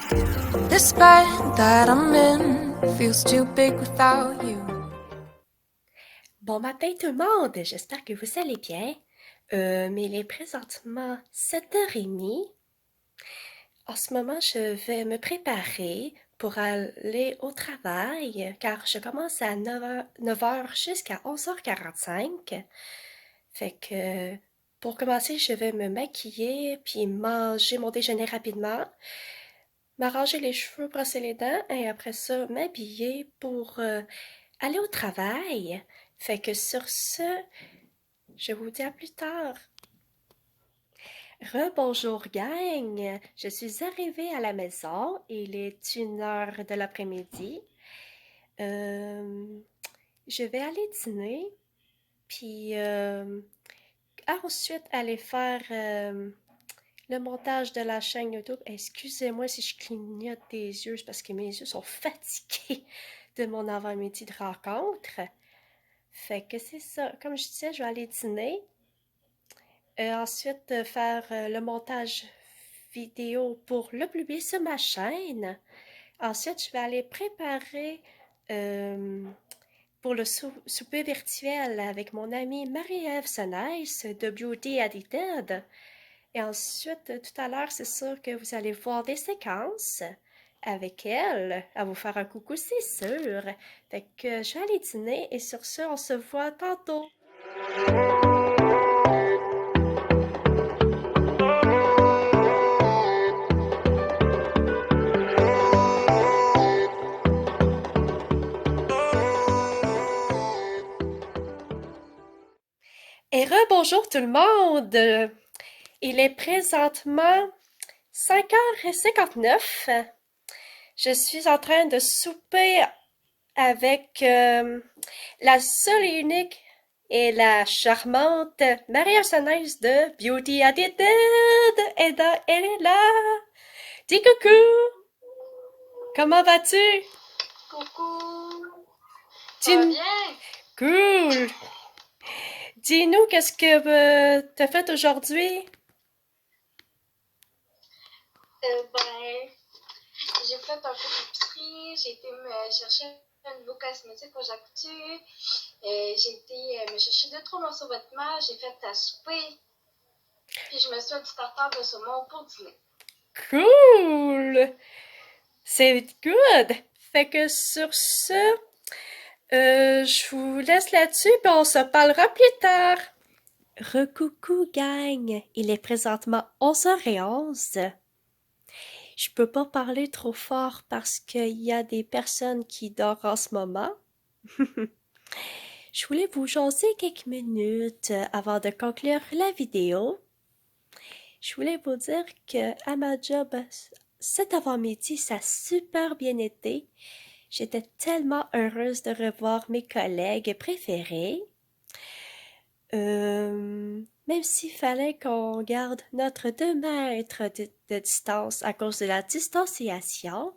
This bed that I'm in feels too big without you. Bon matin tout le monde, j'espère que vous allez bien. Mais il est présentement 7h30. En ce moment, je vais me préparer pour aller au travail car je commence à 9h jusqu'à 11h45. Fait que pour commencer, je vais me maquiller puis manger mon déjeuner rapidement, m'arranger les cheveux, brosser les dents et après ça, m'habiller pour aller au travail. Fait que sur ce, je vous dis à plus tard. Rebonjour gang, je suis arrivée à la maison, il est 1h de l'après-midi. Je vais aller dîner, puis ensuite aller faire le montage de la chaîne YouTube. Excusez-moi si je clignote des yeux, c'est parce que mes yeux sont fatigués de mon avant-midi de rencontre. Fait que c'est ça, comme je disais, je vais aller dîner. Ensuite, faire le montage vidéo pour le publier sur ma chaîne. Ensuite, je vais aller préparer euh, pour le souper virtuel avec mon amie Marie-Ève Senès de Beauty Addicted. Et ensuite, tout à l'heure, c'est sûr que vous allez voir des séquences avec elle, à vous faire un coucou, c'est sûr. Fait que je vais aller dîner et sur ce, on se voit tantôt. Et rebonjour tout le monde! Il est présentement 5h59. Je suis en train de souper avec la seule et unique et la charmante Marie-Antoinette de Beauty Addicted. Elle est là! Dis coucou! Comment vas-tu? Coucou, ça va Dis bien? cool! Dis-nous qu'est-ce que t'as fait aujourd'hui? Ben, j'ai fait un peu d'épicerie, j'ai été me chercher un nouveau cosmétique pour Jacoutu, j'ai été me chercher 2-3 morceaux de vêtements, j'ai fait à souper, puis je me suis fait du tartare de saumon pour dîner. Cool! C'est good! Fait que sur ce, je vous laisse là-dessus, puis on se parlera plus tard. Recoucou gang, il est présentement 11h11. Je peux pas parler trop fort parce qu'il y a des personnes qui dorment en ce moment. Je voulais vous jaser quelques minutes avant de conclure la vidéo. Je voulais vous dire que à ma job, cet avant-midi, ça a super bien été. J'étais tellement heureuse de revoir mes collègues préférés. Même s'il fallait qu'on garde notre 2 mètres de distance à cause de la distanciation,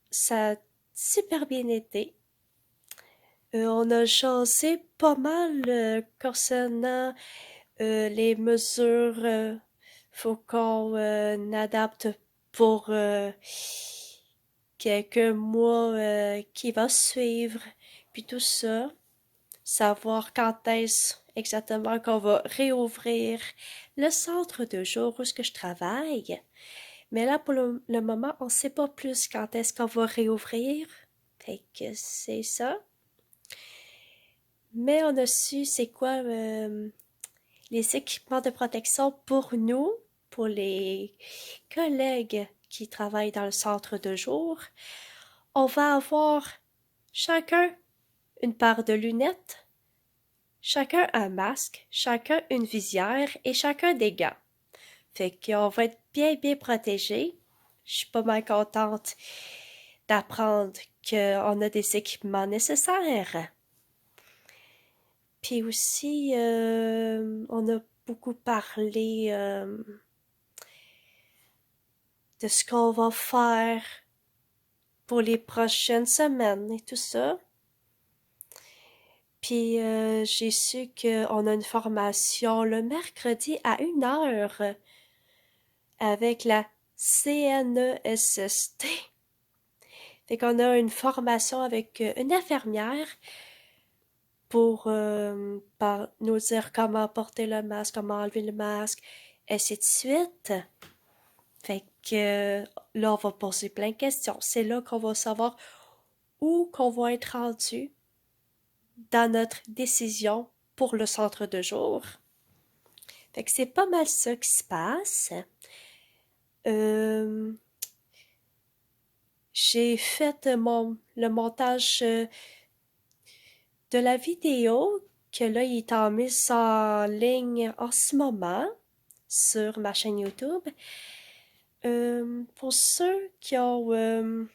ça a super bien été. On a jasé pas mal concernant les mesures faut qu'on adapte pour quelques mois qui va suivre, puis tout ça, savoir quand est-ce exactement qu'on va réouvrir le centre de jour où ce que je travaille. Mais là, pour le moment, on sait pas plus quand est-ce qu'on va réouvrir. Fait que c'est ça. Mais on a su c'est quoi les équipements de protection pour nous, pour les collègues qui travaillent dans le centre de jour. On va avoir chacun une paire de lunettes, chacun un masque, chacun une visière et chacun des gants. Fait qu'on va être bien protégés. Je suis pas mal contente d'apprendre qu'on a des équipements nécessaires. Puis aussi, on a beaucoup parlé de ce qu'on va faire pour les prochaines semaines et tout ça. Puis j'ai su qu'on a une formation le mercredi à 1h avec la CNESST. Fait qu'on a une formation avec une infirmière pour nous dire comment porter le masque, comment enlever le masque, ainsi de suite. Fait que là, on va poser plein de questions. C'est là qu'on va savoir où qu'on va être rendu dans notre décision pour le centre de jour. Fait que c'est pas mal ça qui se passe. J'ai fait le montage de la vidéo que là, il est en mise en ligne en ce moment sur ma chaîne YouTube. Pour ceux qui ont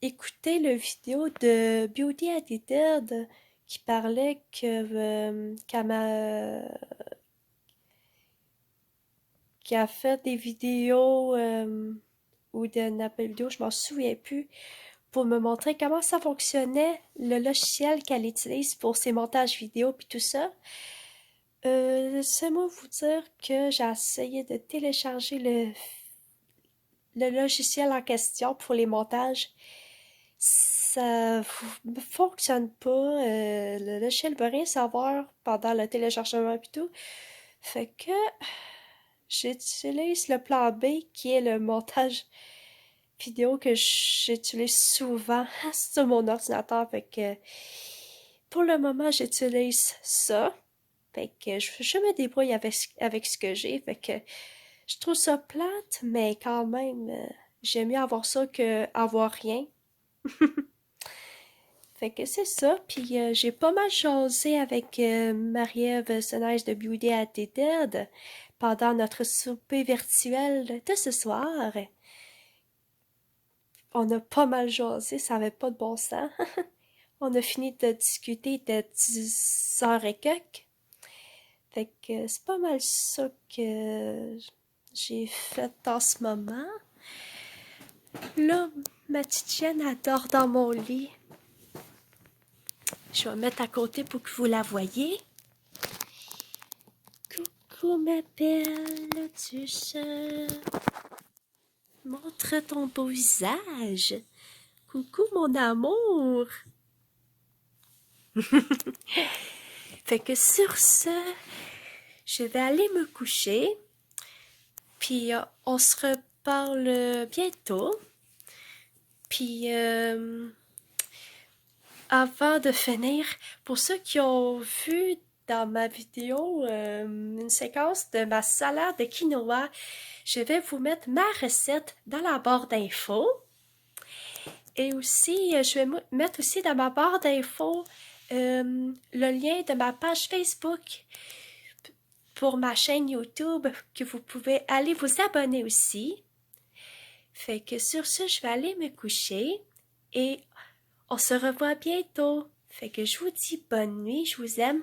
écouté le vidéo de Beauty Addicted qui parlait qui a fait des vidéos ou d'un appel vidéo, je m'en souviens plus, pour me montrer comment ça fonctionnait, le logiciel qu'elle utilise pour ses montages vidéo puis tout ça. Laissez-moi vous dire que j'ai essayé de télécharger le logiciel en question pour les montages. Ça ne fonctionne pas. Le logiciel ne veut rien savoir pendant le téléchargement et tout. Fait que j'utilise le plan B qui est le montage vidéo que j'utilise souvent sur mon ordinateur. Fait que pour le moment, j'utilise ça. Fait que je me débrouille avec ce que j'ai. Fait que je trouve ça plate, mais quand même, j'aime mieux avoir ça que avoir rien. Fait que c'est ça. Puis j'ai pas mal jasé avec Marie-Ève Senez de Beauty Addicted pendant notre souper virtuel de ce soir. On a pas mal jasé, ça avait pas de bon sens. On a fini de discuter de 10h et quelques. Fait que c'est pas mal ça que j'ai fait en ce moment. Là, ma petite chienne adore dans mon lit. Je vais mettre à côté pour que vous la voyez. Coucou ma belle, tu sais. Montre ton beau visage. Coucou mon amour. Fait que sur ce, je vais aller me coucher. Puis on se reparle bientôt. Puis avant de finir, pour ceux qui ont vu dans ma vidéo une séquence de ma salade de quinoa, je vais vous mettre ma recette dans la barre d'infos. Et aussi, je vais mettre aussi dans ma barre d'infos le lien de ma page Facebook pour ma chaîne YouTube que vous pouvez aller vous abonner aussi. Fait que sur ce, je vais aller me coucher et on se revoit bientôt. Fait que je vous dis bonne nuit, je vous aime.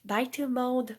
Bye tout le monde.